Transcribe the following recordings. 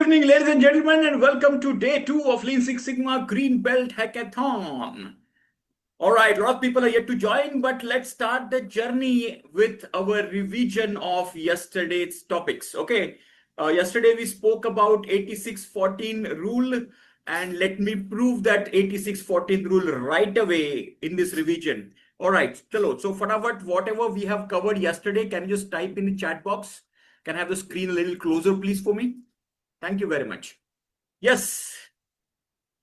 evening, ladies and gentlemen, and welcome to day 2 of Lean Six Sigma Green Belt Hackathon. All right, a lot of people are yet to join, but let's start the journey with our revision of yesterday's topics. Okay, yesterday we spoke about 86-14 rule, and let me prove that 86-14 rule right away in this revision. All right, chalo. So fatavat, whatever we have covered yesterday, can you just type in the chat box? Can I have the screen a little closer, please, for me? Thank you very much. Yes.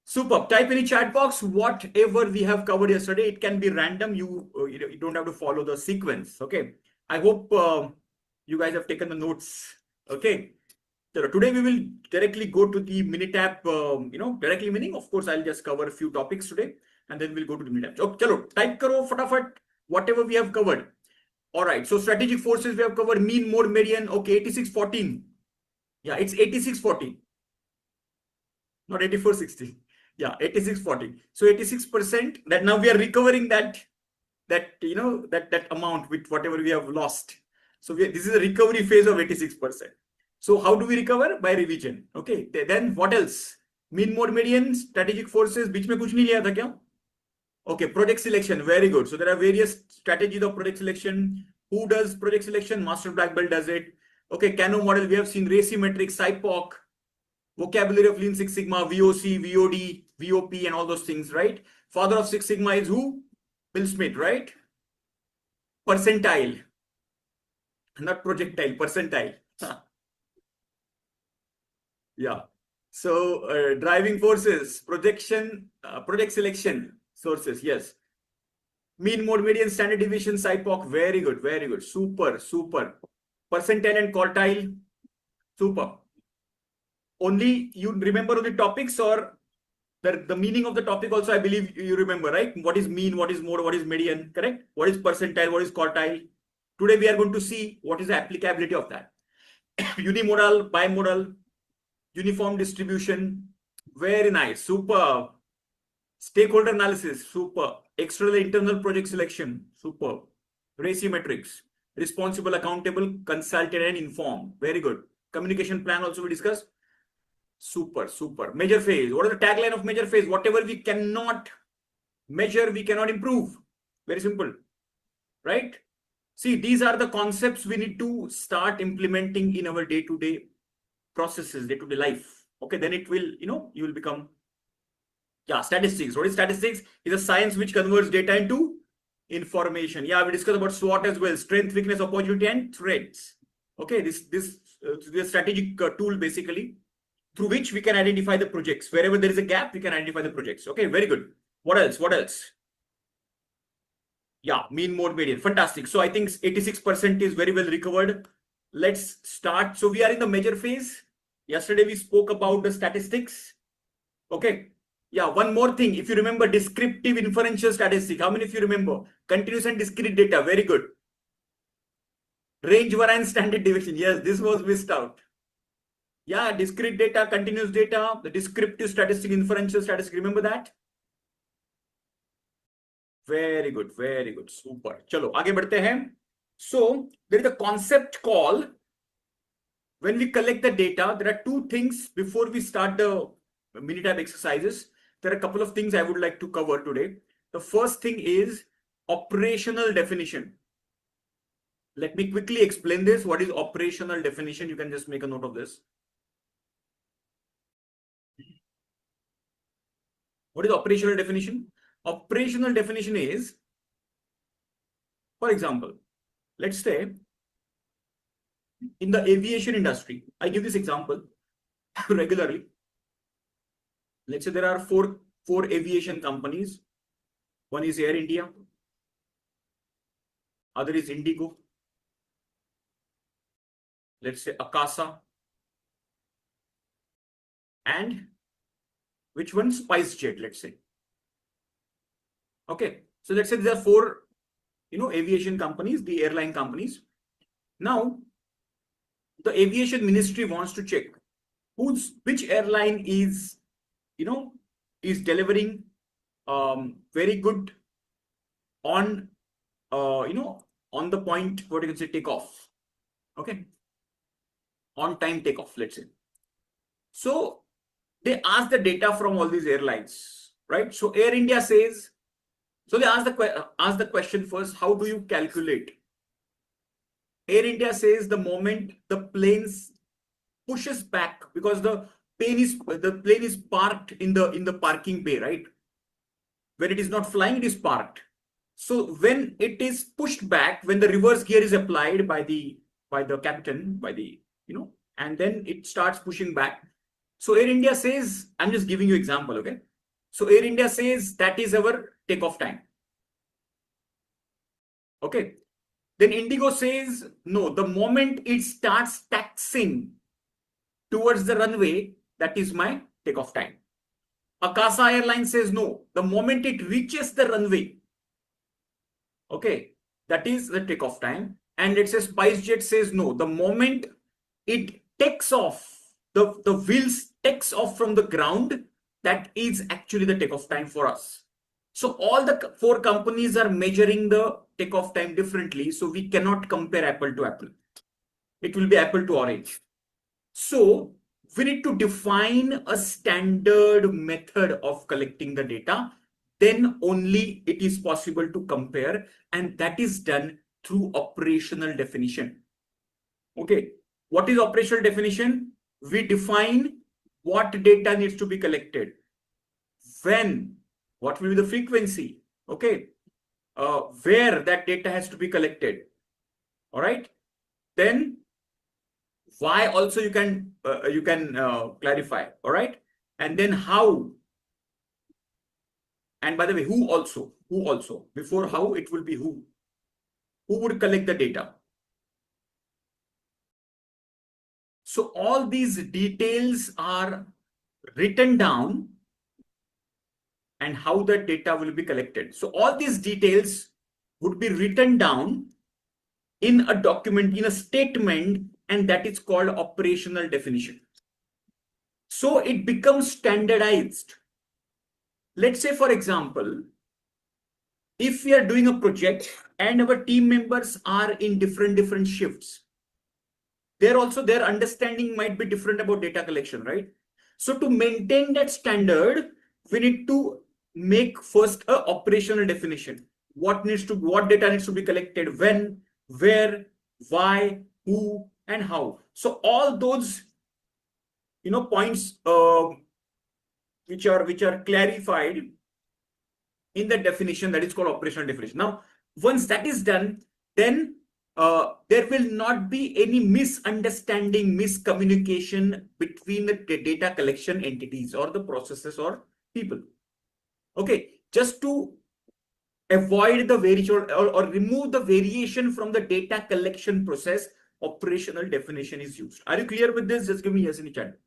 Super. Type in the chat box whatever we have covered yesterday. It can be random. You don't have to follow the sequence. Okay. I hope you guys have taken the notes. Okay. So today we will directly go to the Minitab. Directly meaning, of course, I'll just cover a few topics today, and then we'll go to the Minitab. So, chalo, type karo fatafat whatever we have covered. All right. So strategic forces we have covered. Mean, mode, median. Okay. 86-14. Yeah, it's 86-40. Not 84-60. Yeah, 86-40. So 86% that now we are recovering that amount with whatever we have lost. So this is a recovery phase of 86%. So how do we recover? By revision. Okay. Then what else? Mean, mode, median, strategic forces. बीच में कुछ नहीं लिया था क्या? Okay, project selection. Very good. So there are various strategies of project selection. Who does project selection? Master Black Belt does it. Okay, Kano model, we have seen Raciometric, SIPOC, vocabulary of Lean Six Sigma, VOC, VOD, VOP, and all those things, right? Father of Six Sigma is who? Bill Smith, right? Percentile. Not projectile, percentile. Yeah. So driving forces, projection, project selection, sources, yes. Mean, mode, median, standard deviation, SIPOC, very good, very good. Super, super. Percentile and quartile, super. Only you remember the topics, or the meaning of the topic also, I believe you remember, right? What is mean, what is mode, what is median, correct? What is percentile, what is quartile? Today we are going to see what is the applicability of that. Unimodal, bimodal, uniform distribution, very nice, super. Stakeholder analysis, super. External, internal project selection, super. Raciometrics, responsible, accountable, consulted, and informed. Very good. Communication plan also we discussed. Super, super. Measure phase. What is the tagline of measure phase? Whatever we cannot measure, we cannot improve. Very simple. Right? See, these are the concepts we need to start implementing in our day-to-day processes, day-to-day life. Okay, then it will, you will become. Yeah, statistics. What is statistics? It's a science which converts data into information. Yeah, we discussed about SWOT as well. Strength, weakness, opportunity, and threats. Okay, this is a strategic tool basically, through which we can identify the projects. Wherever there is a gap, we can identify the projects. Okay, very good. What else? What else? Yeah, mean, mode, median. Fantastic. So I think 86% is very well recovered. Let's start. So we are in the measure phase. Yesterday we spoke about the statistics. Okay. Yeah, one more thing. If you remember descriptive inferential statistic, how many of you remember? Continuous and discrete data. Very good. Range, variance, standard deviation. Yes, this was missed out. Yeah, discrete data, continuous data, the descriptive statistic, inferential statistic. Remember that? Very good, very good. Super. Chalo, आगे बढ़ते हैं. So there is a concept called, when we collect the data, there are two things before we start the Minitab exercises. There are a couple of things I would like to cover today. The first thing is operational definition. Let me quickly explain this. What is operational definition? You can just make a note of this. What is operational definition? Operational definition is, for example, let's say in the aviation industry, I give this example regularly. Let's say there are four aviation companies. One is Air India, other is Indigo, let's say Akasa, and which one? SpiceJet, let's say. Okay, so let's say there are four, aviation companies, the airline companies. Now, the aviation ministry wants to check which airline is, is delivering very good on, on the point, what you can say, takeoff. Okay, on time takeoff, let's say. So they ask the data from all these airlines, right? So Air India says, so they ask the question first, how do you calculate? Air India says the moment the planes pushes back, because the plane is parked in the parking bay, right? When it is not flying, it is parked. So when it is pushed back, when the reverse gear is applied by the captain, and then it starts pushing back. So Air India says, I'm just giving you example, okay? So Air India says that is our takeoff time. Okay. Then Indigo says, no, the moment it starts taxing towards the runway, that is my takeoff time. Akasa Airlines says, no, the moment it reaches the runway, okay, that is the takeoff time. And let's say SpiceJet says, no, the moment it takes off, the wheels takes off from the ground, that is actually the takeoff time for us. So all the four companies are measuring the takeoff time differently. So we cannot compare apple to apple. It will be apple to orange. So we need to define a standard method of collecting the data. Then only it is possible to compare, and that is done through operational definition. Okay, what is operational definition? We define what data needs to be collected, when, what will be the frequency, okay, where that data has to be collected. All right, then why also you can clarify. All right, and then how, and by the way, who also before how it will be who would collect the data. So all these details are written down, and how that data will be collected. So all these details would be written down in a document, in a statement, and that is called operational definition. So it becomes standardized. Let's say, for example, if we are doing a project and our team members are in different shifts, there also their understanding might be different about data collection, right? So to maintain that standard, we need to make first a operational definition. What data needs to be collected, when, where, why, who, and how. So all those points which are clarified in the definition, that is called operational definition. Now, once that is done, then there will not be any misunderstanding, miscommunication between the data collection entities or the processes or people. Okay, just to avoid the variation or remove the variation from the data collection process, operational definition is used. Are you clear with this? Just give me yes in the chat.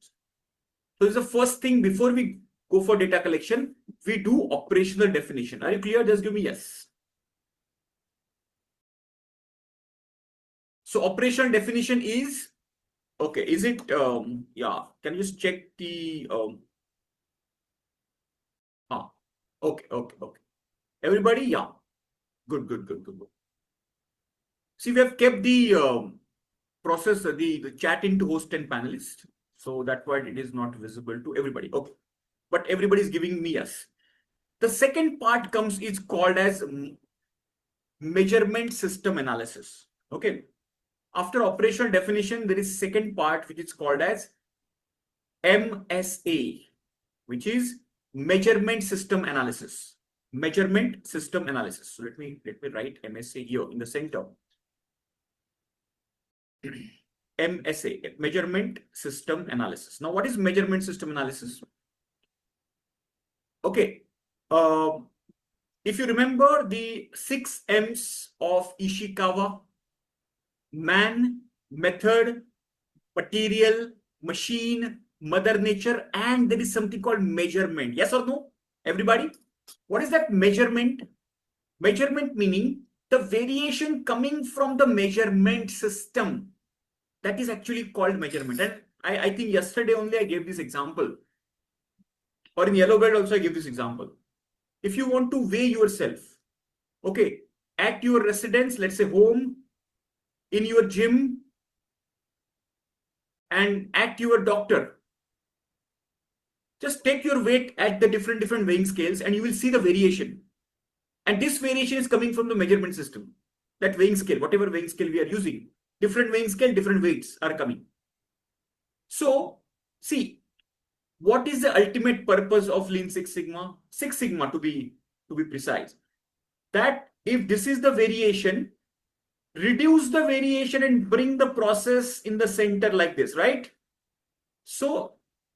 So this is the first thing before we go for data collection, we do operational definition. Are you clear? Just give me yes. So operational definition is, okay, is it, yeah, can you just check the, okay. Everybody, yeah, good. See, we have kept the process, the chat into host and panelist. So that's why it is not visible to everybody. Okay, but everybody is giving me yes. The second part is called as measurement system analysis. Okay. After operational definition, there is second part which is called as MSA, which is measurement system analysis. Measurement system analysis. So let me write MSA here in the center. MSA, measurement system analysis. Now, what is measurement system analysis? Okay. If you remember the 6 M's of Ishikawa: man, method, material, machine, mother nature, and there is something called measurement. Yes or no? Everybody? What is that measurement? Measurement meaning the variation coming from the measurement system. That is actually called measurement. And I think yesterday only I gave this example. Or in yellow belt also I gave this example. If you want to weigh yourself, okay, at your residence, let's say home, in your gym, and at your doctor, Just take your weight at the different weighing scales and you will see the variation. And this variation is coming from the measurement system. That weighing scale, whatever weighing scale we are using, different weighing scale, different weights are coming. So see, what is the ultimate purpose of Lean Six Sigma? Six Sigma to be precise. That if this is the variation, reduce the variation and bring the process in the center like this, right? So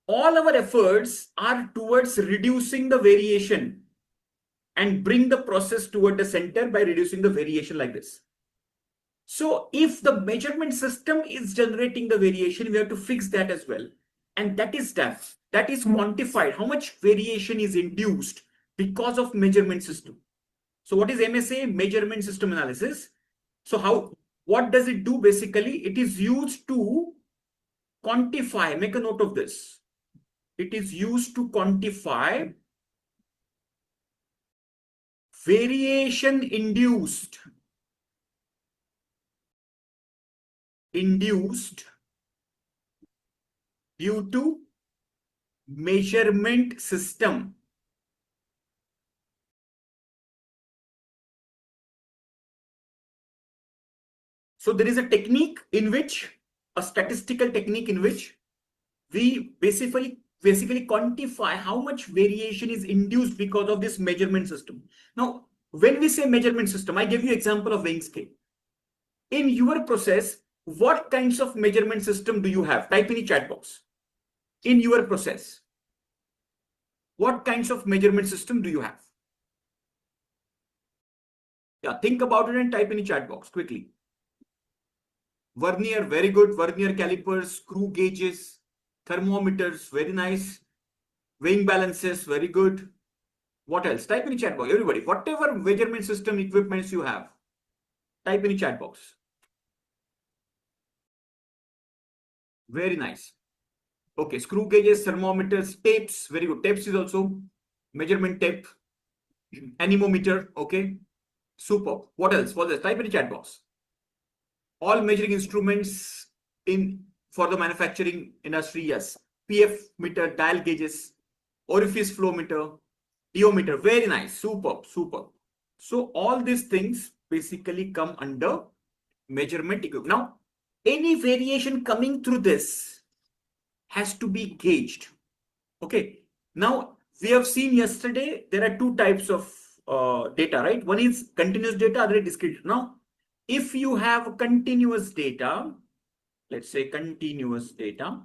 all our efforts are towards reducing the variation and bring the process toward the center by reducing the variation like this. So if the measurement system is generating the variation, we have to fix that as well. And that is done. That is quantified. How much variation is induced because of measurement system. So what is MSA? Measurement system analysis. So what does it do basically? It is used to quantify, make a note of this. It is used to quantify variation induced due to measurement system. So there is a technique in which, a statistical technique in which we basically quantify how much variation is induced because of this measurement system. Now, when we say measurement system, I give you example of weighing scale. In your process, what kinds of measurement system do you have? Type in the chat box. In your process, what kinds of measurement system do you have? Yeah, think about it and type in the chat box quickly. Vernier, very good. Vernier calipers, screw gauges, thermometers, very nice. Weighing balances, very good. What else? Type in the chat box, everybody. Whatever measurement system equipments you have, type in the chat box. Very nice. Okay, screw gauges, thermometers, tapes, very good. Tapes is also measurement tape, anemometer, okay. Super. What else? What else? Type in the chat box. All measuring instruments for the manufacturing industry, yes. PF meter, dial gauges, orifice flow meter, diometer, very nice. Super. So all these things basically come under measurement equipment. Now, any variation coming through this has to be gauged. Okay. Now, we have seen yesterday, there are two types of data, right? One is continuous data, other is discrete. Now, if you have continuous data, let's say continuous data,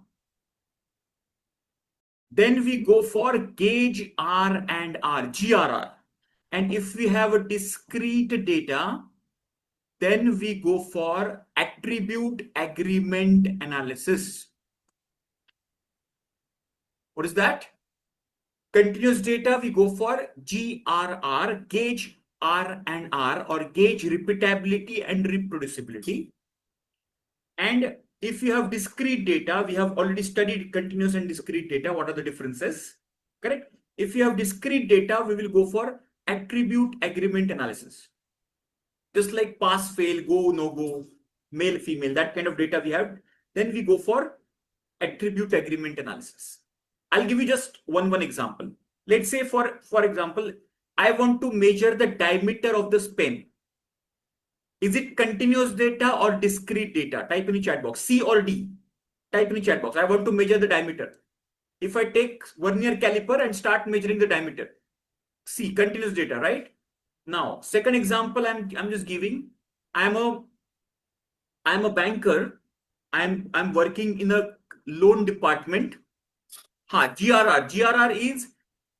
then we go for gauge R and R, GRR. And if we have a discrete data, then we go for attribute agreement analysis. What is that? Continuous data, we go for GRR, gauge R and R, or gauge repeatability and reproducibility. And if you have discrete data, we have already studied continuous and discrete data. What are the differences? Correct? If you have discrete data, we will go for attribute agreement analysis. Just like pass, fail, go, no go, male, female, that kind of data we have. Then we go for attribute agreement analysis. I'll give you just one example. Let's say for example, I want to measure the diameter of this pen. Is it continuous data or discrete data? Type in the chat box, C or D. Type in the chat box. I want to measure the diameter. If I take vernier caliper and start measuring the diameter, C, continuous data, right? Now, second example I'm just giving. I'm a banker. I'm working in a loan department. GRR is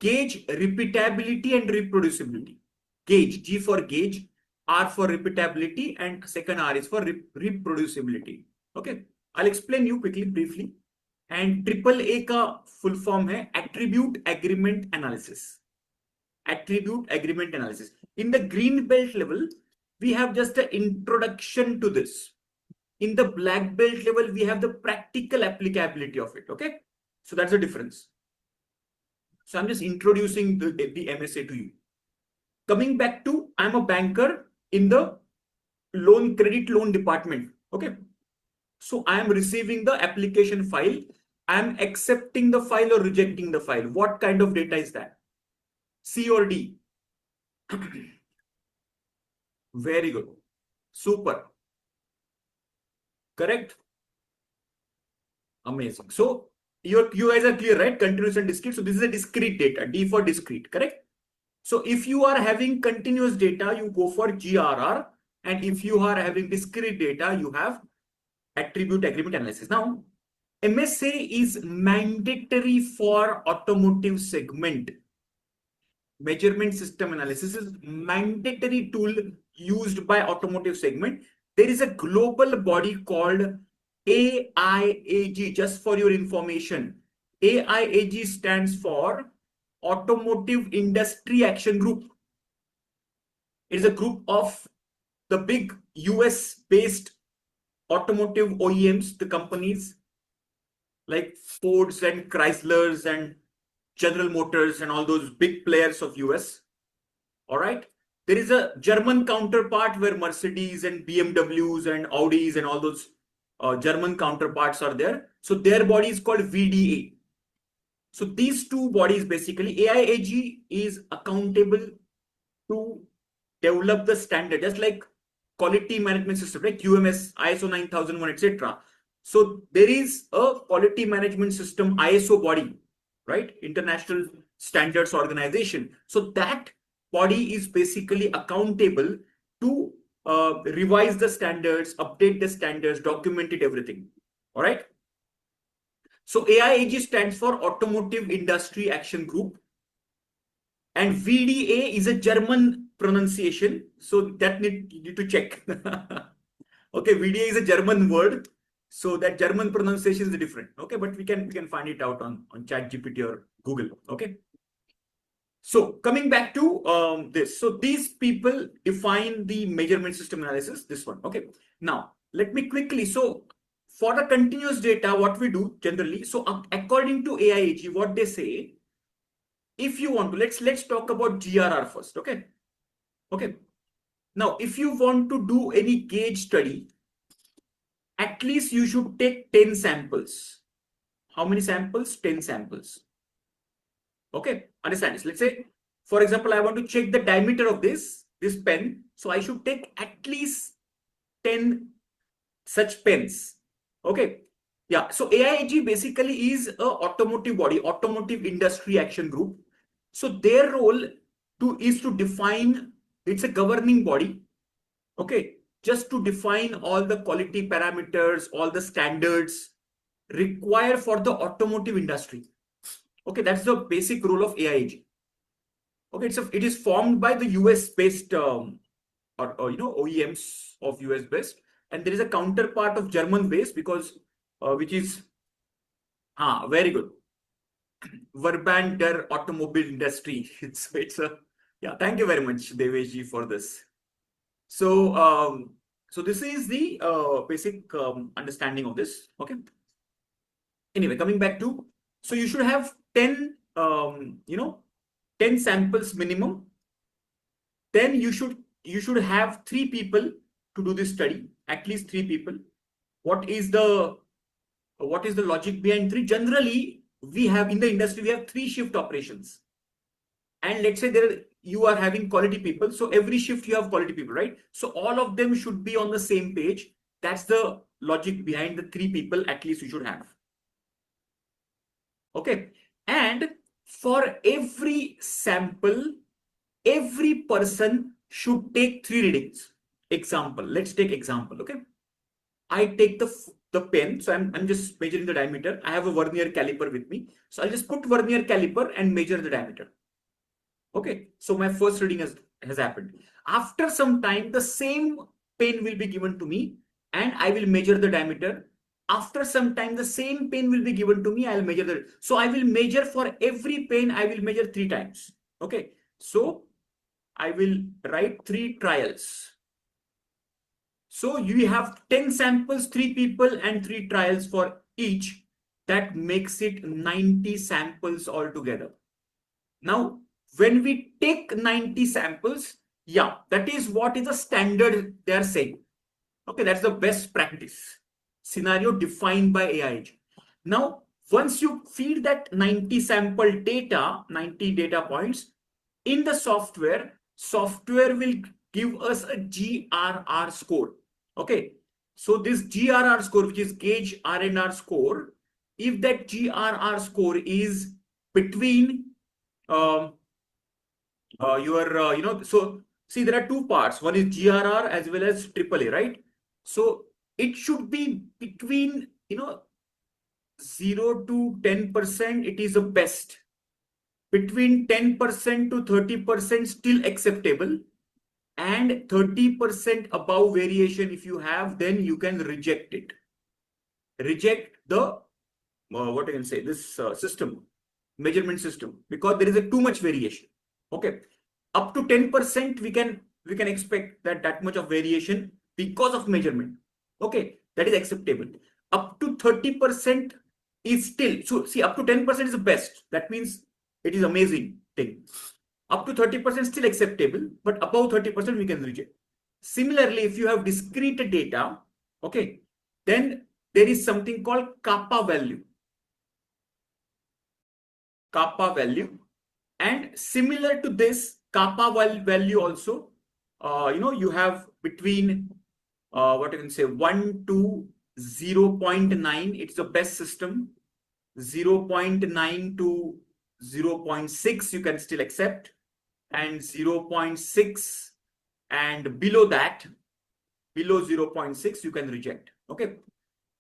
gauge repeatability and reproducibility. Gauge, G for gauge, R for repeatability, and second R is for reproducibility. Okay, I'll explain you quickly, briefly. And AAA का full form है attribute agreement analysis. Attribute agreement analysis. In the green belt level, we have just an introduction to this. In the black belt level, we have the practical applicability of it. Okay, so that's the difference. So I'm just introducing the MSA to you. Coming back to, I'm a banker in the credit loan department. Okay, so I am receiving the application file I'm accepting the file or rejecting the file. What kind of data is that? C or D? Very good. Super. Correct? Amazing. So you guys are clear, right? Continuous and discrete. So this is a discrete data. D for discrete, correct? So if you are having continuous data, you go for GRR. And if you are having discrete data, you have attribute agreement analysis. Now, MSA is mandatory for automotive segment. Measurement system analysis is mandatory tool used by automotive segment. There is a global body called AIAG, just for your information. AIAG stands for Automotive Industry Action Group. It is a group of the big US based automotive OEMs, the companies like Fords and Chryslers and General Motors and all those big players of US. All right. There is a German counterpart where Mercedes and BMWs and Audis and all those German counterparts are there. So their body is called VDA. So these two bodies, basically, AIAG is accountable to develop the standard, just like quality management system, like QMS, ISO 9001, etc. So there is a quality management system, ISO body, right? International Standards Organization. So that body is basically accountable to revise the standards, update the standards, document it, everything. All right. So AIAG stands for Automotive Industry Action Group. And VDA is a German pronunciation. So that need to check. Okay, VDA is a German word. So that German pronunciation is different. Okay, but we can find it out on ChatGPT or Google. Okay. So coming back to this. So these people define the measurement system analysis, this one. Okay. Now, let me quickly. So for the continuous data, what we do generally. So according to AIAG, what they say, if you want to, let's talk about GRR first. Okay. Okay. Now, if you want to do any gauge study, at least you should take 10 samples. How many samples? 10 samples. Okay, understand this. Let's say, for example, I want to check the diameter of this pen. So I should take at least 10 such pens. Okay. Yeah. So AIG basically is a automotive body, automotive industry action group. So their role is to define, it's a governing body. Okay. Just to define all the quality parameters, all the standards required for the automotive industry. Okay, that's the basic role of AIG. Okay, it is formed by the US based or OEMs of US based, and there is a counterpart of German based because which is very good. Verband der Automobile Industry. It's a yeah. Thank you very much, Deveji, for this. So so this is the basic understanding of this. Okay. Anyway, coming back to, so you should have 10 10 samples minimum. Then you should have 3 people to do this study, at least 3 people. What is the logic behind 3? Generally, we have in the industry, we have 3 shift operations. And let's say you are having quality people. So every shift you have quality people, right? So all of them should be on the same page. That's the logic behind the 3 people at least you should have. Okay. And for every sample, every person should take 3 readings. Example, let's take example. Okay. I take the pen. So I'm just measuring the diameter. I have a vernier caliper with me. So I'll just put vernier caliper and measure the diameter. Okay. So my first reading has happened. After some time, the same pen will be given to me and I will measure the diameter. After some time, the same pen will be given to me. I'll measure the. So I will measure for every pen. I will measure 3 times. Okay. So I will write 3 trials. So you have 10 samples, 3 people and 3 trials for each. That makes it 90 samples altogether. Now, when we take 90 samples, yeah, that is what is the standard they are saying. Okay, that's the best practice scenario defined by AIG. Now, Once you feed that 90 sample data, 90 data points in the software, software will give us a GRR score. Okay. So this GRR score, which is gauge R&R score, if that GRR score is between so see, there are two parts. One is GRR as well as AAA, right? So it should be between 0 to 10%. It is the best. Between 10% to 30% still acceptable, and 30% above variation if you have, then you can reject it. Reject the what I can say, this measurement system, because there is a too much variation. Okay, up to 10% we can expect that much of variation because of measurement. Okay, that is acceptable. Up to 30% is still, so see, up to 10% is the best. That means it is amazing thing. Up to 30% still acceptable, but above 30% we can reject. Similarly, if you have discrete data, okay, then there is something called kappa value. Kappa value. And similar to this kappa value also, you have between what I can say, 1 to 0.9, it's the best system. 0.9 to 0.6 you can still accept, and 0.6 and below that, below 0.6 you can reject. Okay,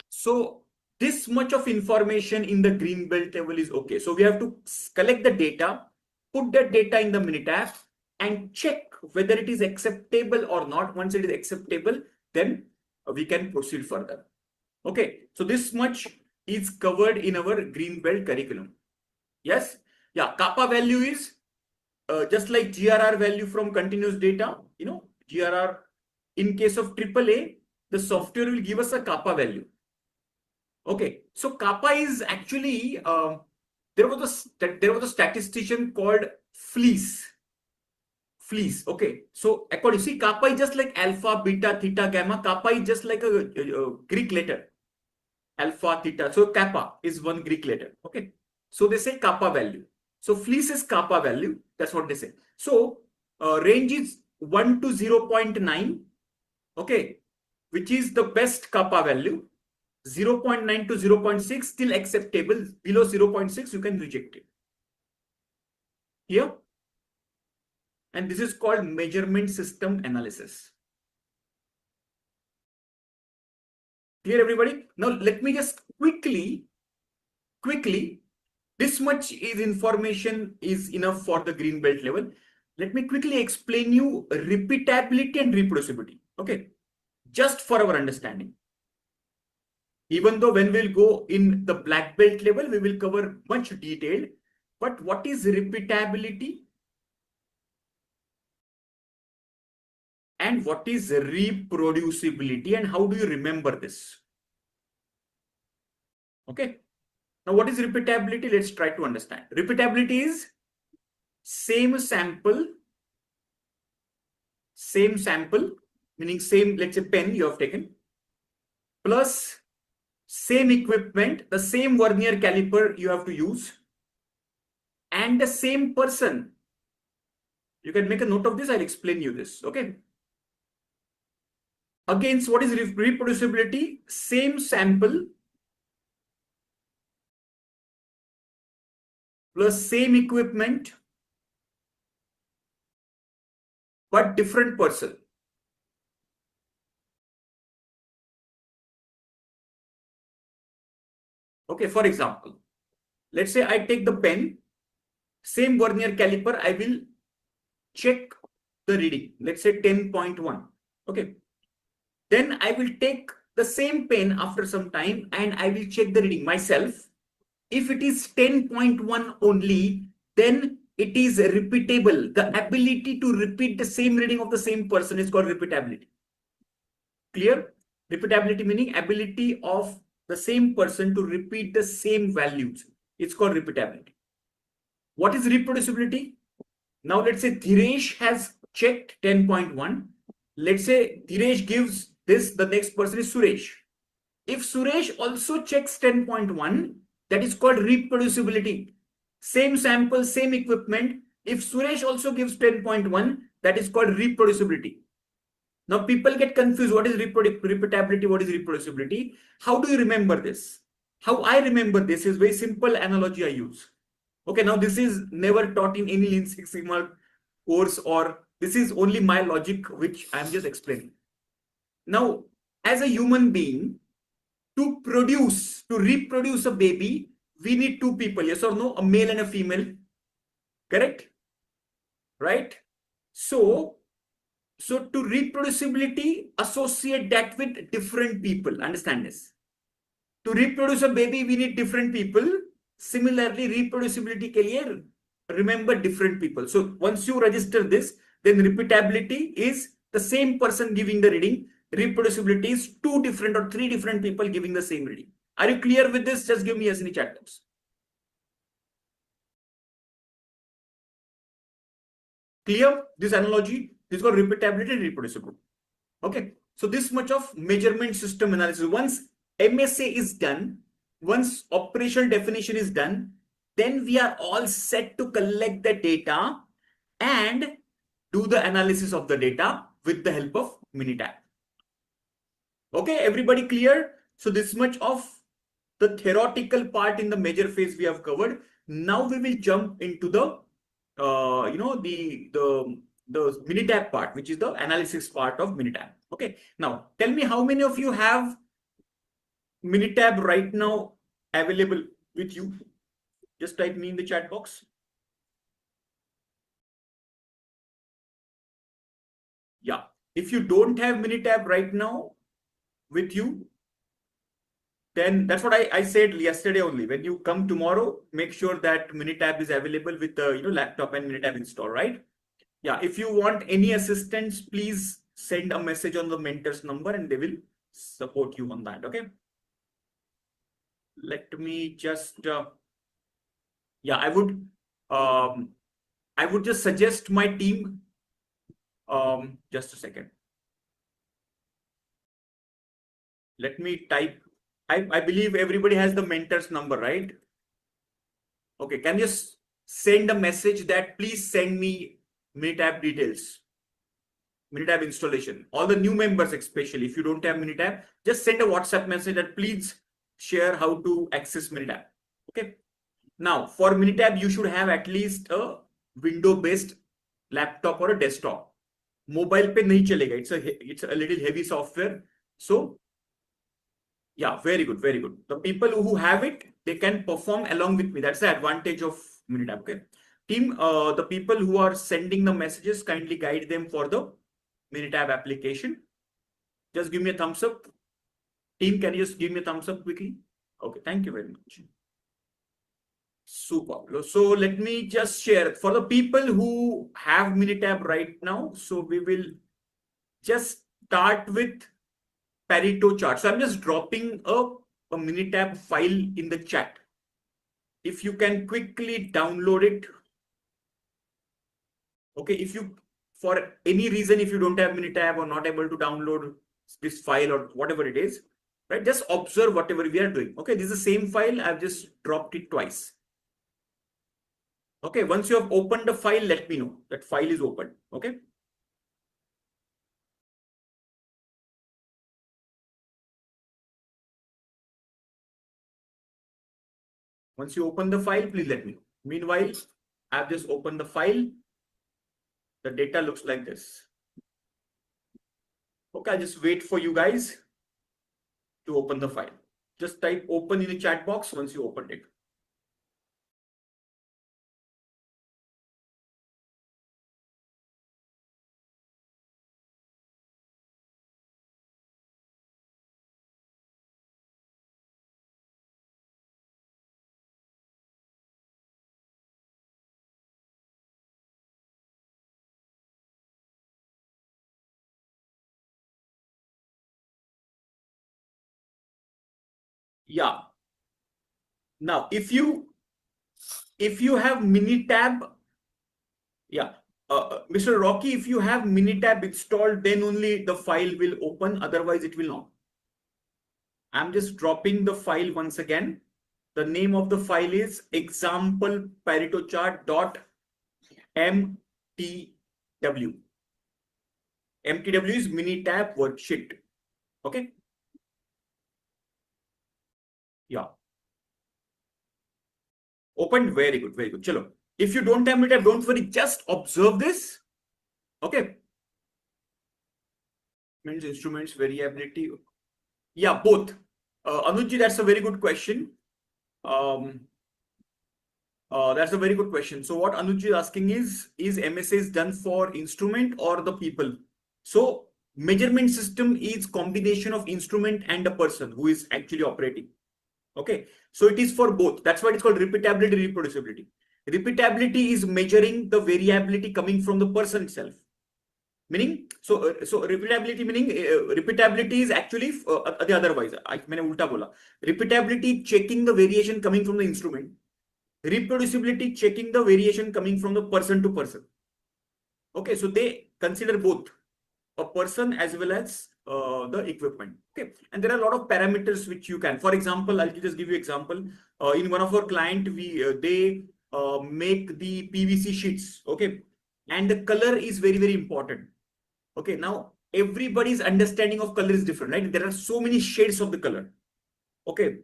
so this much of information in the green belt level is okay. So we have to collect the data, put that data in the Minitab and check whether it is acceptable or not. Once it is acceptable, then we can proceed further. Okay, so this much is covered in our green belt curriculum. Yes, yeah, kappa value is just like GRR value from continuous data. GRR in case of AAA, the software will give us a kappa value. Okay, so kappa is actually there was a statistician called Fleece. Okay, so according, see, kappa is just like alpha, beta, theta, gamma. Kappa is just like a Greek letter. Alpha, theta. So kappa is one Greek letter. Okay, so they say kappa value. So Fleece is kappa value. That's what they say. So range is 1 to 0.9. Okay, which is the best kappa value. 0.9 to 0.6 still acceptable. Below 0.6 you can reject it. Here, and this is called measurement system analysis. Clear, everybody? Now let me just quickly, this much is information is enough for the green belt level. Let me quickly explain you repeatability and reproducibility. Okay, just for our understanding. Even though when we'll go in the black belt level, we will cover much detailed. But what is repeatability? And what is reproducibility, and how do you remember this? Okay. Now, what is repeatability? Let's try to understand. Repeatability is same sample, meaning same, let's say pen you have taken, plus same equipment, the same vernier caliper you have to use, and the same person. You can make a note of this. I'll explain you this. Okay. Again, so what is reproducibility? Same sample plus same equipment, but different person. Okay, for example, let's say I take the pen, same vernier caliper, I will check the reading, let's say 10.1. Okay, then I will take the same pen after some time and I will check the reading myself. If it is 10.1 only, then it is repeatable. The ability to repeat the same reading of the same person is called repeatability. Clear? Repeatability meaning ability of the same person to repeat the same values. It's called repeatability. What is reproducibility? Now let's say Dhiresh has checked 10.1. Let's say Dhiresh gives this, the next person is Suresh. If Suresh also checks 10.1, That is called reproducibility. Same sample, same equipment. If Suresh also gives 10.1, that is called reproducibility. Now people get confused. What is repeatability? What is reproducibility? How do you remember this? How I remember this is very simple analogy I use. Okay, now this is never taught in any Lean Six Sigma course, or this is only my logic which I'm just explaining. Now, as a human being, to reproduce a baby, we need two people, yes or no? A male and a female, correct? Right? So to reproducibility, associate that with different people. Understand this. To reproduce a baby, we need different people. Similarly, reproducibility ke liye, remember different people. So once you register this, then repeatability is the same person giving the reading. Reproducibility is two different or three different people giving the same reading. Are you clear with this? Just give me yes in the chat box. Clear? This analogy is called repeatability and reproducibility. Okay. So this much of measurement system analysis. Once MSA is done, once operational definition is done, then we are all set to collect the data and do the analysis of the data with the help of Minitab. Okay, everybody clear? So this much of the theoretical part in the measure phase we have covered. Now we will jump into the the Minitab part, which is the analysis part of Minitab. Okay, now tell me how many of you have Minitab right now available with you? Just type me in the chat box. Yeah, if you don't have Minitab right now with you, then that's what I said yesterday only. When you come tomorrow, make sure that Minitab is available with the laptop and Minitab install, right? Yeah, if you want any assistance, please send a message on the mentor's number and they will support you on that. Okay. Let me just yeah, I would just suggest my team. Just a second. Let me type. I believe everybody has the mentor's number, right? Okay, can you just send a message that please send me Minitab details, Minitab installation. All the new members, especially if you don't have Minitab, just send a WhatsApp message that please share how to access Minitab. Okay. Now for Minitab, you should have at least a window-based laptop or a desktop. Mobile pe nahi chalega. It's a little heavy software. So yeah, very good, very good. The people who have it, they can perform along with me. That's the advantage of Minitab. Okay. Team, the people who are sending the messages, kindly guide them for the Minitab application. Just give me a thumbs up. Team, can you just give me a thumbs up quickly? Okay, thank you very much. Super. So let me just share for the people who have Minitab right now. So we will just start with Pareto chart. So I'm just dropping a Minitab file in the chat. If you can quickly download it. Okay, if you, for any reason, if you don't have Minitab or not able to download this file or whatever it is, right? Just observe whatever we are doing. Okay, this is the same file. I've just dropped it twice. Okay, once you have opened the file, let me know that file is open. Okay. Once you open the file, please let me know. Meanwhile, I've just opened the file. The data looks like this. Okay, I'll just wait for you guys to open the file. Just type open in the chat box once you opened it. Yeah. Now, if you have Minitab, yeah, Mr. Rocky, if you have Minitab installed, then only the file will open. Otherwise, it will not. I'm just dropping the file once again. The name of the file is example Pareto chart.mtw. MTW is Minitab worksheet. Okay. Yeah. Opened. Very good. Very good. Chalo. If you don't have Minitab, don't worry. Just observe this. Okay. Means instruments, variability. Yeah, both. Anuji, that's a very good question. That's a very good question. So what Anuj is asking is MSAs done for instrument or the people? So measurement system is combination of instrument and a person who is actually operating. Okay. So it is for both. That's why it's called repeatability, reproducibility. Repeatability is measuring the variability coming from the person itself. Meaning, so repeatability meaning repeatability is actually the otherwise. मैंने उल्टा बोला. Repeatability checking the variation coming from the instrument. Reproducibility checking the variation coming from the person to person. Okay, so they consider both a person as well as the equipment. Okay, and there are a lot of parameters which you can. For example, I'll just give you example. In one of our client, they make the PVC sheets. Okay, and the color is very important. Okay, now everybody's understanding of color is different, right? There are so many shades of the color. Okay,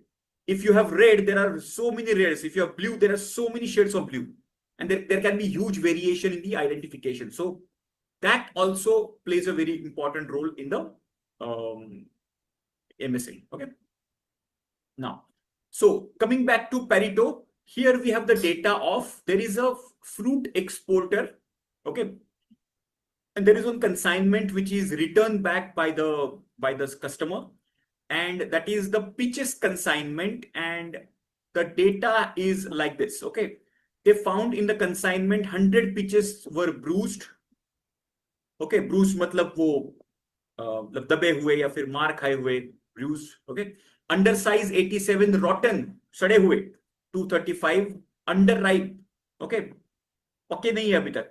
if you have red, there are so many reds. If you have blue, there are so many shades of blue. And there can be huge variation in the identification. So that also plays a very important role in the MSA. Okay. Now, so coming back to Pareto, here we have the data of, there is a fruit exporter. Okay. And there is one consignment which is returned back by the customer. And that is the pitches consignment, and the data is like this. Okay, they found in the consignment 100 pitches were bruised. Okay, bruised matlab wo दबे हुए या फिर मार खाए हुए, bruised. Okay, undersize 87 rotten सड़े हुए, 235 underripe. Okay, पके नहीं है अभी तक,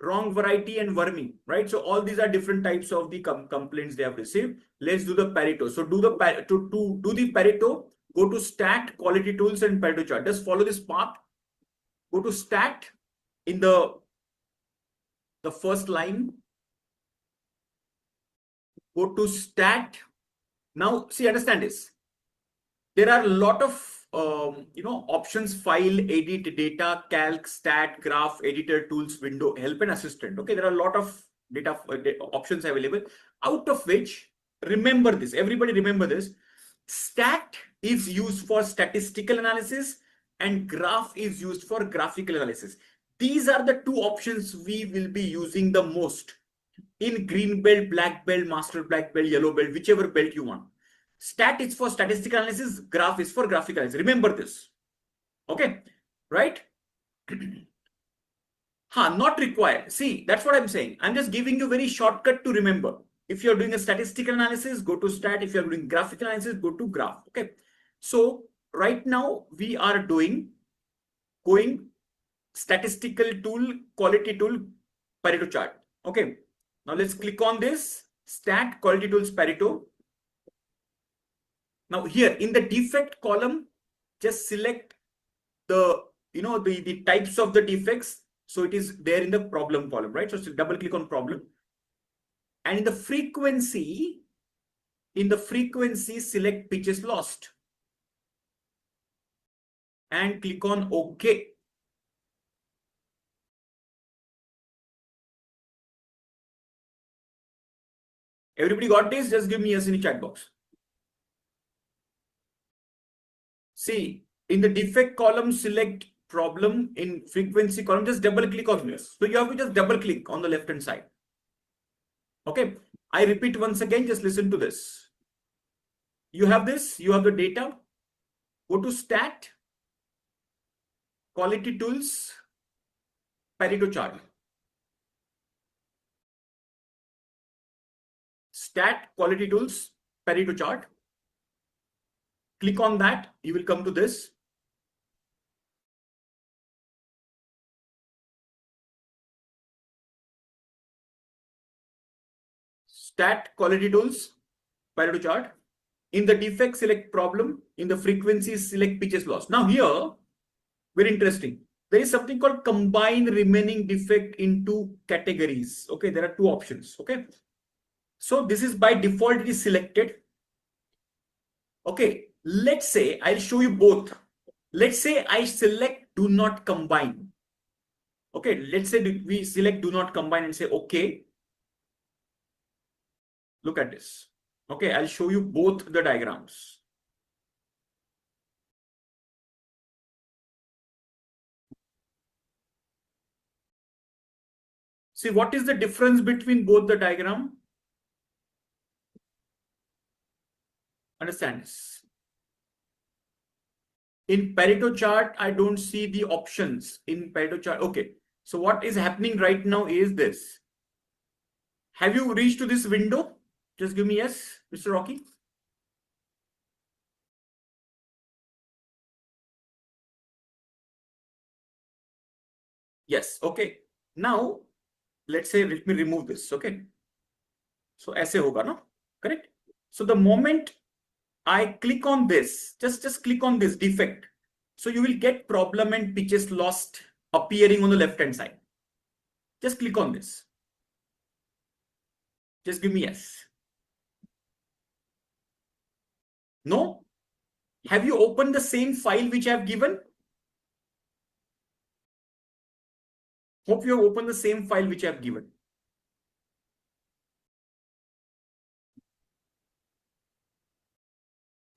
wrong variety and wormy, right? So all these are different types of the complaints they have received. Let's do the Pareto. So do the to do the Pareto, go to stat, quality tools, and Pareto chart. Just follow this path. Go to stat in the first line. Go to stat. Now see, understand this. There are a lot of options: file, edit, data, calc, stat, graph, editor, tools, window, help, and assistant. Okay, there are a lot of data options available, out of which, remember this, everybody remember this, stat is used for statistical analysis and graph is used for graphical analysis. These are the two options we will be using the most in green belt, black belt, master black belt, yellow belt, whichever belt you want. Stat is for statistical analysis, graph is for graphical analysis. Remember this. Okay, right? Not required. See, that's what I'm saying. I'm just giving you very shortcut to remember. If you're doing a statistical analysis, go to stat. If you're doing graphical analysis, go to graph. Okay. So right now we are going statistical tool, quality tool, Pareto chart. Okay. Now let's click on this stat, quality tools, Pareto. Now here in the defect column, just select the the types of the defects. So it is there in the problem column, right? So double click on problem. And in the frequency, select pitches lost. And click on OK. Everybody got this? Just give me a yes in the chat box. See, in the defect column, select problem. In frequency column, just double click on this. So you have to just double click on the left hand side. Okay, I repeat once again, just listen to this. You have this, you have the data. Go to stat, quality tools, Pareto chart. Stat, quality tools, Pareto chart. Click on that, you will come to this. Stat, quality tools, Pareto chart. In the defect, select problem. In the frequency, select pitches loss. Now here, very interesting. There is something called combine remaining defect into categories. Okay, there are two options. Okay, so this is by default it is selected. Okay, let's say I'll show you both. Let's say I select do not combine. Okay, let's say we select do not combine and say okay. Look at this. Okay, I'll show you both the diagrams. See, what is the difference between both the diagram? Understand this. In Pareto chart, I don't see the options in Pareto chart. Okay, so what is happening right now is this. Have you reached to this window? Just give me yes, Mr. Rocky. Yes, okay. Now, let's say, let me remove this, okay? So, ऐसे होगा ना? Correct? So, the moment I click on this, just click on this defect. So, you will get problem and pitches lost appearing on the left-hand side. Just click on this. Just give me yes. No? Have you opened the same file which I have given? Hope you have opened the same file which I have given.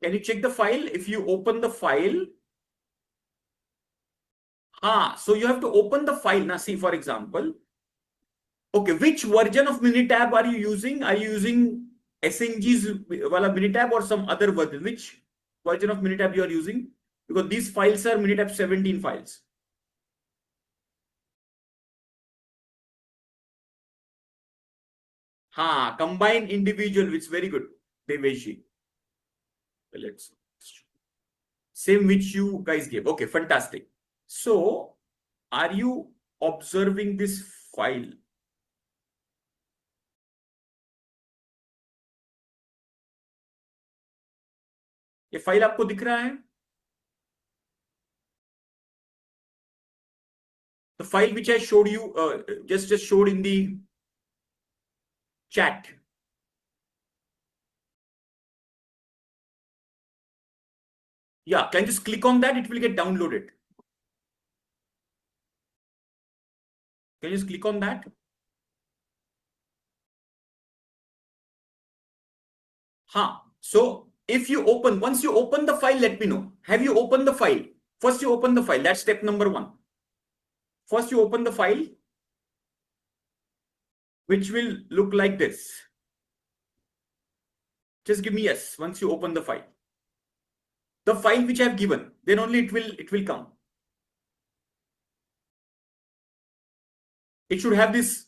Can you check the file? If you open the file, so you have to open the file. Now, see, for example, okay, which version of Minitab are you using? Are you using SNG's wala Minitab or some other version? Which version of Minitab you are using? Because these files are Minitab 17 files. Combine individual, which is very good. Deveshi. Let's same which you guys gave. Okay, fantastic. So, are you observing this file? ये file आपको दिख रहा है? The file which I showed you, just showed in the chat. Yeah, can you just click on that? It will get downloaded. Can you just click on that? So if you open, once you open the file, let me know. Have you opened the file? First you open the file. That's step number 1. First you open the file, which will look like this. Just give me yes once you open the file. The file which I have given, then only it will come. It should have this,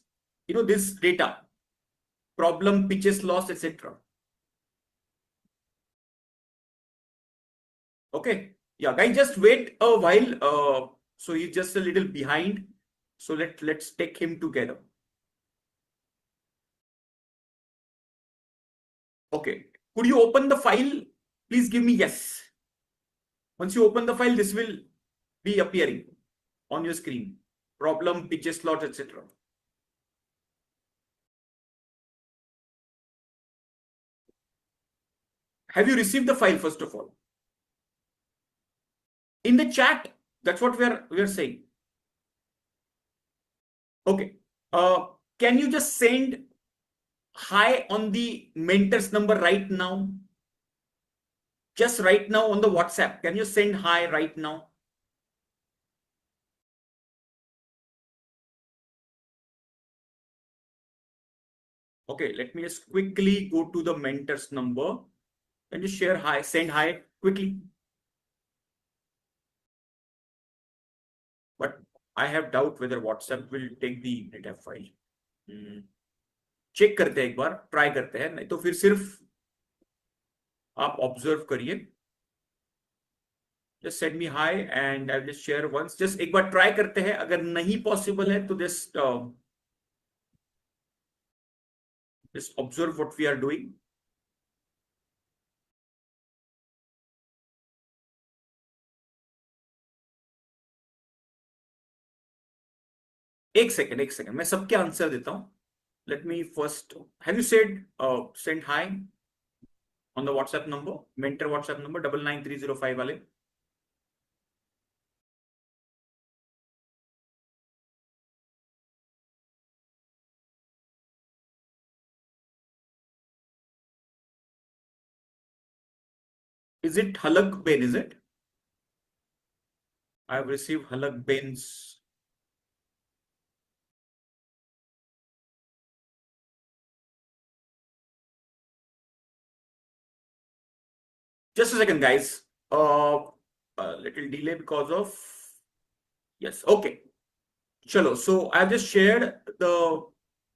this data, problem, pitches lost, etc. Okay. Yeah, guys, just wait a while. So he's just a little behind. So let's take him together. Okay. Could you open the file? Please give me yes. Once you open the file, this will be appearing on your screen. Problem, pitches lost, etc. Have you received the file first of all? In the chat, that's what we are saying. Okay. Can you just send hi on the mentor's number right now? Just right now on the WhatsApp. Can you send hi right now? Okay, let me just quickly go to the mentor's number. Can you share hi, send hi quickly? But I have doubt whether WhatsApp will take the data file. Check करते हैं एक बार, try करते हैं, नहीं तो फिर सिर्फ आप ऑब्जर्व करिए. Just send me hi and I'll just share once. Just एक बार ट्राई करते हैं, अगर नहीं पॉसिबल है तो just observe what we are doing. एक सेकंड मैं सबके आंसर देता हूं. Let me first. Have you said send hi on the WhatsApp number, mentor WhatsApp number 99305 वाले? Is it Halak Ben? Is it? I have received Halak Ben's. Just a second, guys. A little delay because of. Yes. Okay. Chalo. So I've just shared the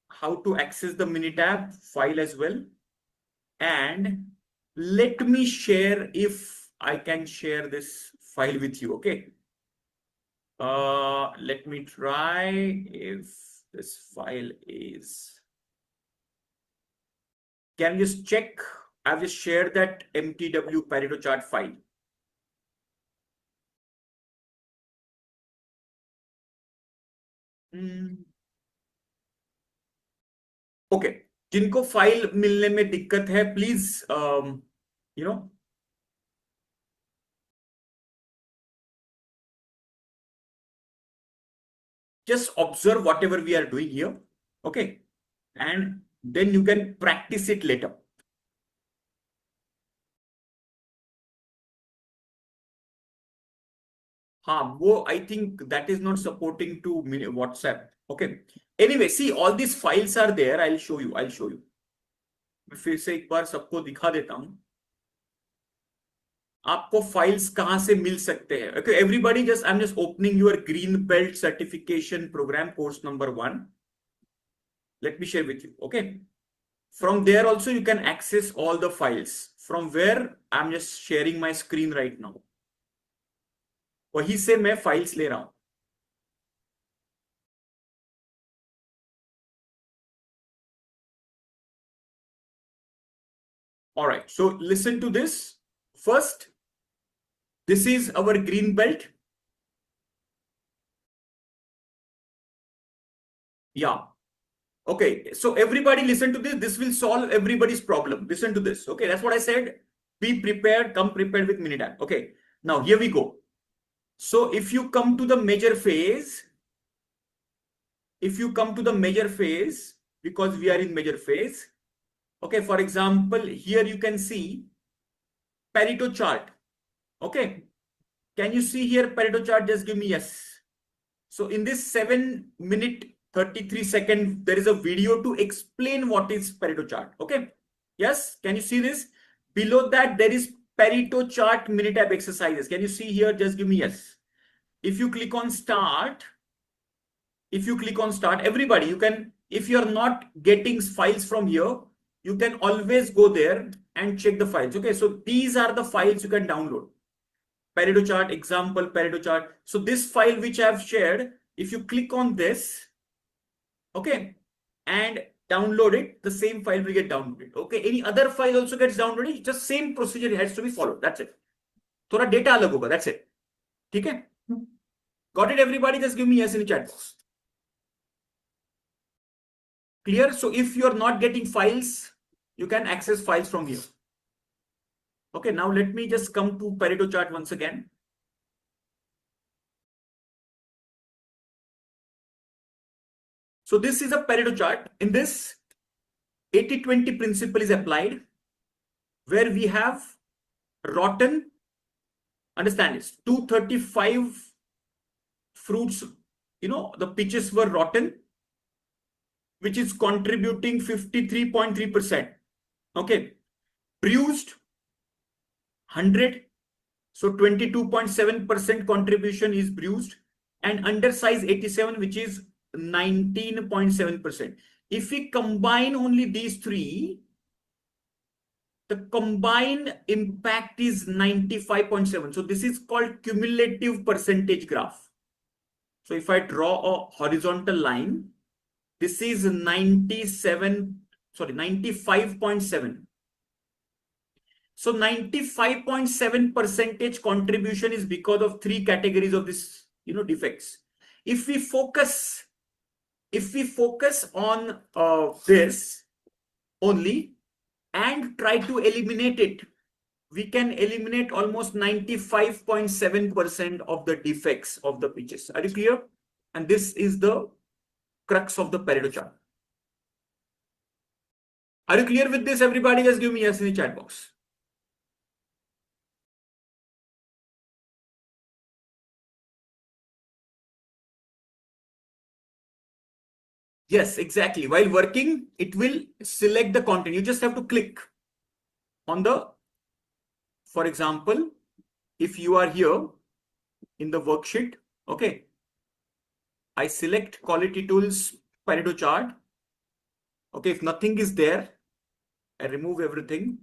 how to access the Minitab file as well. And let me share if I can share this file with you. Okay. Let me try if this file is. Can you just check? I've just shared that MTW Pareto chart file. Okay जिनको file मिलने में दिक्कत है please you know just observe whatever we are doing here, okay, and then you can practice it later. हाँ वो I think that is not supporting to WhatsApp. Okay, anyway, see all these files are there. I'll show you. मैं फिर से एक बार सबको दिखा देता हूं आपको फाइल्स कहां से मिल सकते हैं. Okay everybody, just I am just opening your green belt certification programme course number 1. Let me share with you. Okay, from there also you can access all the files. From where I'm just sharing my screen right now. वहीं से मैं files ले रहा हूं. All right, so listen to this. First, this is our green belt. Yeah. Okay, so everybody listen to this. This will solve everybody's problem. Listen to this. Okay, that's what I said. Be prepared, come prepared with Minitab. Okay, now here we go. So if you come to the major phase, because we are in major phase, okay, for example, here you can see Pareto chart. Okay, can you see here Pareto chart? Just give me yes. So in this 7 minute 33 second, there is a video to explain what is Pareto chart. Okay, yes, can you see this? Below that there is Pareto chart Minitab exercises. Can you see here? Just give me yes. If you click on start, everybody, you can, if you're not getting files from here, you can always go there and check the files. Okay, so these are the files you can download. Pareto chart, example, Pareto chart. So this file which I have shared, if you click on this, okay, and download it, the same file will get downloaded. Okay, any other file also gets downloaded, just same procedure has to be followed. That's it. थोड़ा data अलग होगा. That's it. ठीक है? Got it, everybody? Just give me yes in the chat box. Clear? So if you're not getting files, you can access files from here. Okay, now let me just come to Pareto chart once again. So this is a Pareto chart. In this, 80-20 principle is applied, where we have rotten, understand this, 235 fruits, the pitches were rotten, which is contributing 53.3%. Okay, bruised 100, so 22.7% contribution is bruised, and undersize 87, which is 19.7%. If we combine only these three, the combined impact is 95.7. So this is called cumulative percentage graph. So if I draw a horizontal line, this is 95.7. So 95.7 percentage contribution is because of three categories of this, defects. If we focus if we focus on this only and try to eliminate it, we can eliminate almost 95.7% of the defects of the pitches. Are you clear? And this is the crux of the Pareto chart. Are you clear with this, everybody? Just give me yes in the chat box. Yes, exactly. While working, it will select the content. You just have to click on the, for example, if you are here in the worksheet, okay, I select quality tools Pareto chart. Okay, if nothing is there, I remove everything.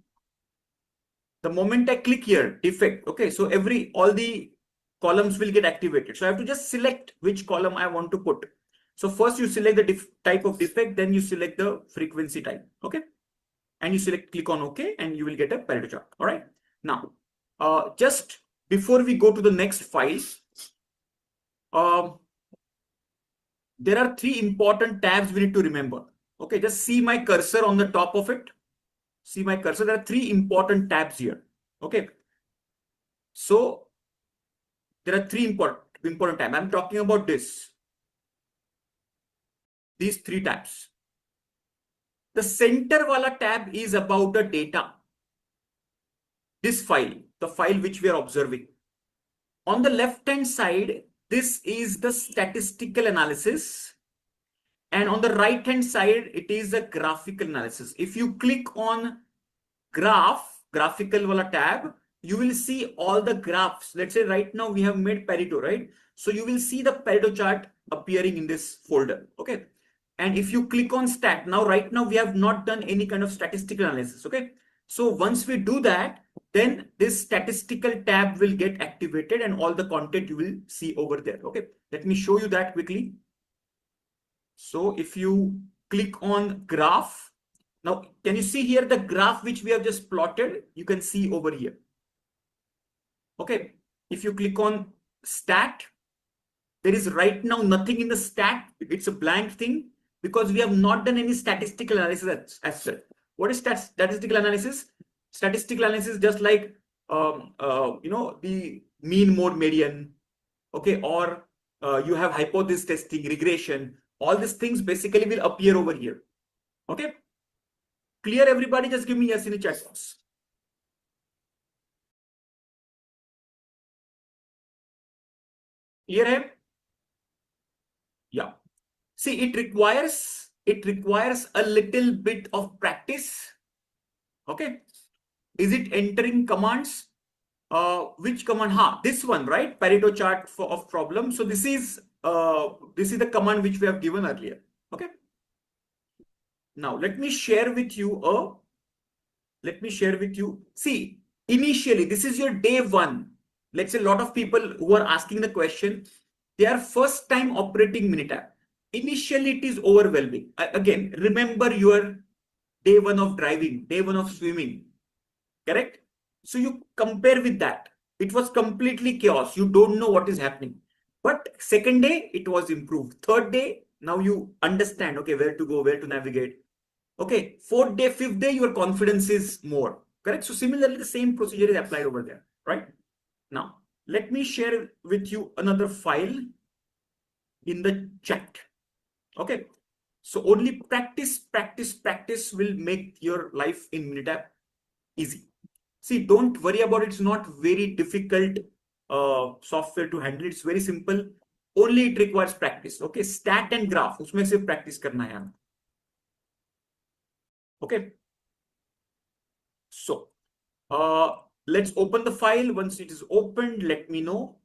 The moment I click here, defect, okay, so all the columns will get activated. So I have to just select which column I want to put. So first you select the type of defect, then you select the frequency type, okay? And you click on OK, and you will get a Pareto chart, all right? Now, just before we go to the next file, there are three important tabs we need to remember. Okay, just see my cursor on the top of it. See my cursor, there are three important tabs here. Okay, so there are three important tabs. I'm talking about these three tabs. The center wala tab is about the data. This file, the file which we are observing. On the left hand side, this is the statistical analysis. And on the right hand side, it is a graphical analysis. If you click on graphical wala tab, you will see all the graphs. Let's say right now we have made Pareto, right? So you will see the Pareto chart appearing in this folder, okay? And if you click on stat, right now we have not done any kind of statistical analysis, okay? So once we do that, then this statistical tab will get activated and all the content you will see over there, okay? Let me show you that quickly. So if you click on graph, now can you see here the graph which we have just plotted? You can see over here. Okay, if you click on stat, there is right now nothing in the stat. It's a blank thing because we have not done any statistical analysis as such. What is statistical analysis? Statistical analysis just like the mean, mode, median, okay, or you have hypothesis testing, regression. All these things basically will appear over here. Okay, clear everybody? Just give me yes in the chat box. Clear hai? Yeah. See, it requires a little bit of practice. Okay, is it entering commands? Which command? This one, right? Pareto chart of problem. So this is the command which we have given earlier. Okay. Now let me share with you See, initially this is your day one. Let's say a lot of people who are asking the question, they are first time operating Minitab. Initially it is overwhelming. Again, remember your day one of driving, day one of swimming, correct? So you compare with that. It was completely chaos. You don't know what is happening. But second day, it was improved. Third day, now you understand, okay, where to go, where to navigate. Okay, fourth day, fifth day, your confidence is more, correct? So similarly, the same procedure is applied over there, right? Now, let me share with you another file in the chat. Okay, so only practice will make your life in Minitab easy. See, don't worry about it. It's not very difficult software to handle. It's very simple. Only it requires practice. Okay, stat and graph. उसमें से practice करना है हमें. Okay. So, let's open the file. Once it is opened, let me know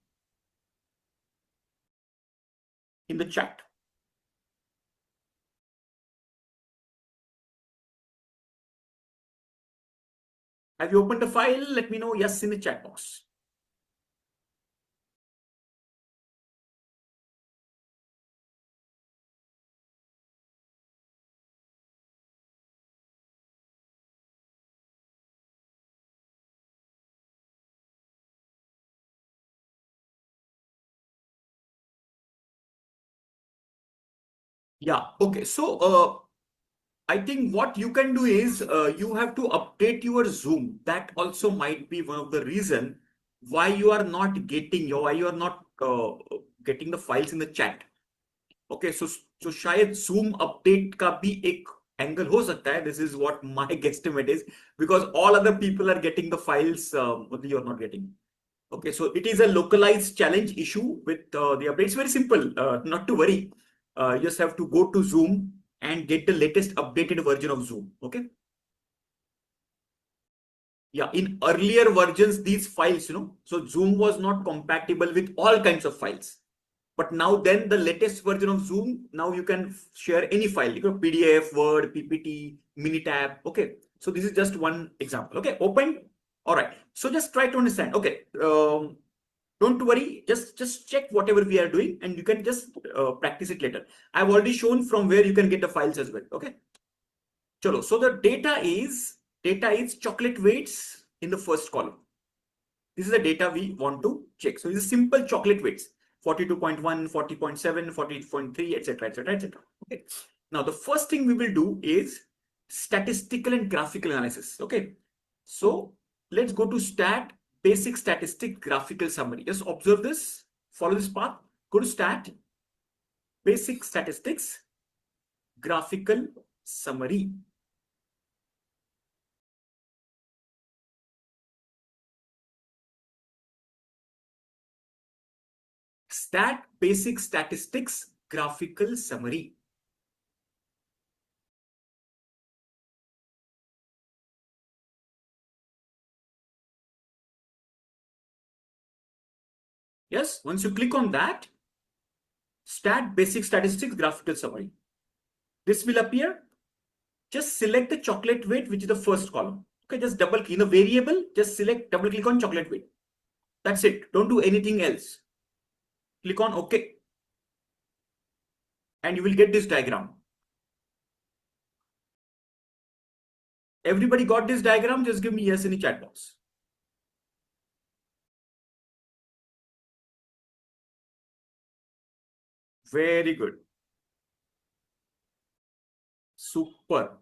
in the chat. Have you opened the file? Let me know yes in the chat box. Yeah. Okay. So I think what you can do is you have to update your Zoom. That also might be one of the reason why you are not getting why you are not getting the files in the chat. Okay, so शायद Zoom update का भी एक angle हो सकता है. This is what my guesstimate is, because all other people are getting the files, only you're not getting. Okay, so it is a localized challenge issue with the update. It's very simple, not to worry. You just have to go to Zoom and get the latest updated version of Zoom. Okay. Yeah, in earlier versions, these files, so Zoom was not compatible with all kinds of files. But now then the latest version of Zoom, now you can share any file, PDF, Word, PPT, Minitab. Okay. So this is just one example. Okay. Open. All right. So just try to understand. Okay. Don't worry. Just check whatever we are doing and you can just practice it later. I've already shown from where you can get the files as well. Okay. Chalo. So the data is chocolate weights in the first column. This is the data we want to check. So this is simple chocolate weights. 42.1, 40.7, 40.3, etc., etc., etc. Okay. Now, the first thing we will do is statistical and graphical analysis. Okay. So let's go to stat, basic statistic, graphical summary. Just observe this, follow this path, go to stat, basic statistics, graphical summary. Stat, basic statistics, graphical summary. Yes, once you click on that, stat, basic statistics, graphical summary. This will appear. Just select the chocolate weight, which is the first column. Okay, just double click in a variable, just select, double click on chocolate weight. That's it. Don't do anything else. Click on OK. And you will get this diagram. Everybody got this diagram? Just give me yes in the chat box. Very good. Super.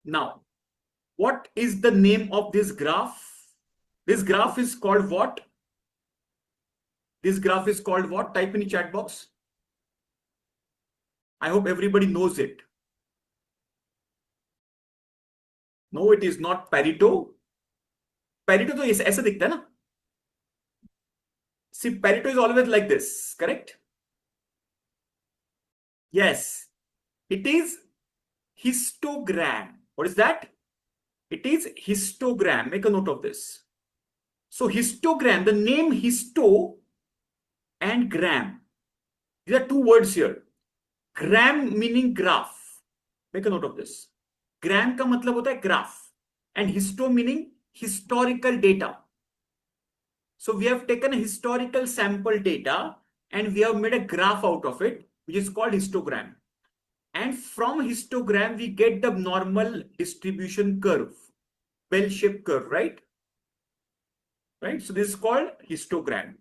Now, what is the name of this graph? This graph is called what? This graph is called what? Type in the chat box. I hope everybody knows it. No, it is not Pareto. Pareto तो ऐसा दिखता है ना? See, Pareto is always like this, correct? Yes, it is histogram. What is that? It is histogram. Make a note of this. So histogram, the name histo and gram. These are two words here. Gram meaning graph. Make a note of this. Gram का मतलब होता है graph. And histo meaning historical data. So we have taken a historical sample data and we have made a graph out of it, which is called histogram. And from histogram, we get the normal distribution curve, bell-shaped curve, right? Right. So this is called histogram.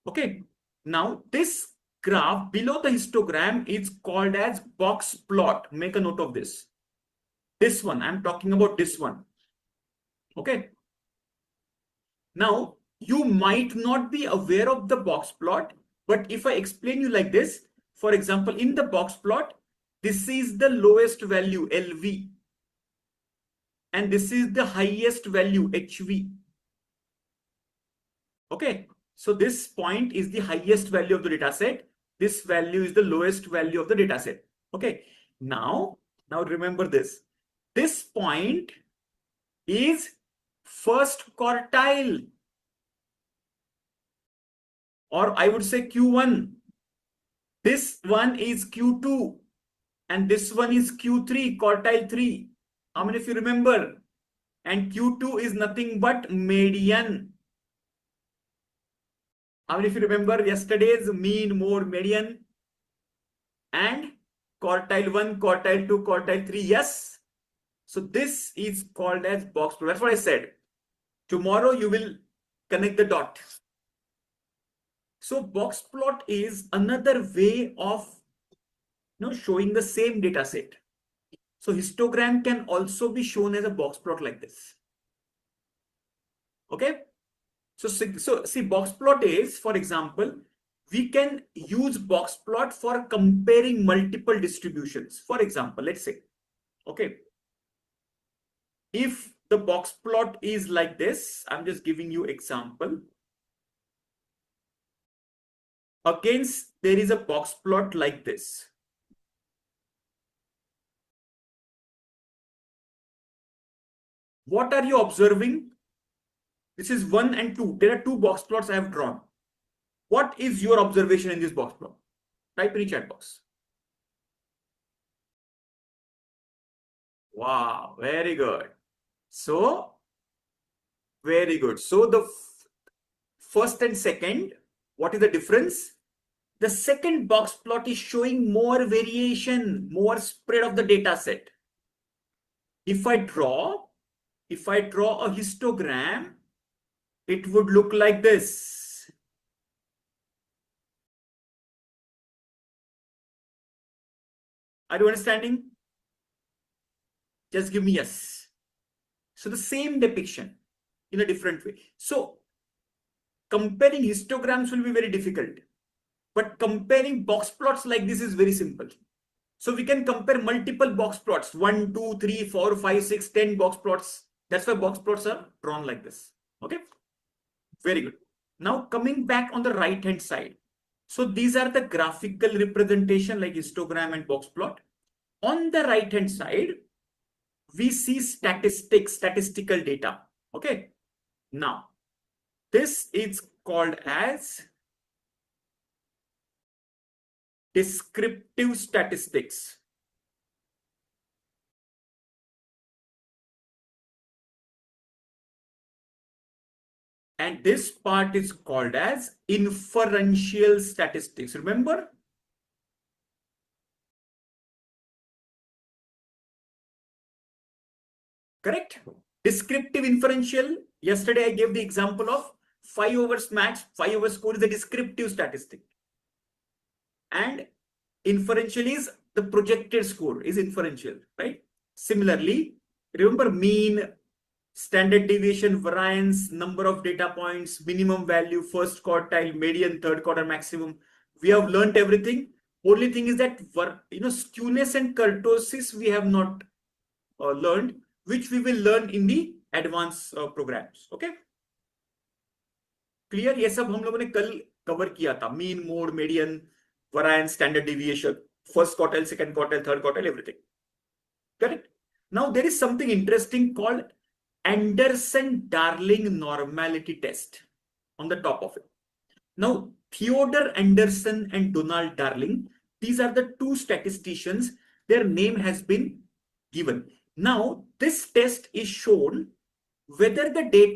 Okay. Now this graph below the histogram is called as box plot. Make a note of this. This one, I'm talking about this one. Okay. Now you might not be aware of the box plot, but if I explain you like this, for example, in the box plot, this is the lowest value LV and this is the highest value HV. Okay, so this point is the highest value of the data set. This value is the lowest value of the data set. Okay, now remember this. This point is first quartile, or I would say Q1. This one is Q2 and this one is Q3, quartile 3. How many of you remember? And Q2 is nothing but median. How many of you remember yesterday's mean, mode, median? And quartile 1, quartile 2, quartile 3. Yes. So this is called as box plot. That's what I said. Tomorrow you will connect the dot. So box plot is another way of showing the same data set. So histogram can also be shown as a box plot like this. Okay. So see, box plot is, for example, we can use box plot for comparing multiple distributions. For example, let's say, okay, if the box plot is like this, I'm just giving you example. Against, there is a box plot like this. What are you observing? This is 1 and 2. There are two box plots I have drawn. What is your observation in this box plot? Type in the chat box. Wow, very good. So, very good. So the first and second, what is the difference? The second box plot is showing more variation, more spread of the data set. If I draw a histogram, it would look like this. Are you understanding? Just give me yes. So the same depiction in a different way. So comparing histograms will be very difficult, but comparing box plots like this is very simple. So we can compare multiple box plots, 1, 2, 3, 4, 5, 6, 10 box plots. That's why box plots are drawn like this. Okay, very good. Now coming back on the right hand side. So these are the graphical representation like histogram and box plot. On the right hand side, we see statistical data. Okay, now this is called as descriptive statistics. And this part is called as inferential statistics. Remember? Correct? Descriptive inferential. Yesterday I gave the example of 5 overs match, 5 overs score is a descriptive statistic. And inferential is the projected score is inferential, right? Similarly, remember mean, standard deviation, variance, number of data points, minimum value, first quartile, median, third quartile, maximum. We have learned everything. Only thing is that skewness and kurtosis we have not learned, which we will learn in the advanced programs. Okay, clear? ये सब हम लोगों ने कल cover किया था. Mean, mode, median, variance, standard deviation, first quartile, second quartile, third quartile, everything. Correct? Now there is something interesting called Anderson-Darling normality test on the top of it. Now, Theodore Anderson and Donald Darling, these are the two statisticians. Their name has been given. Now, this test is shown whether the data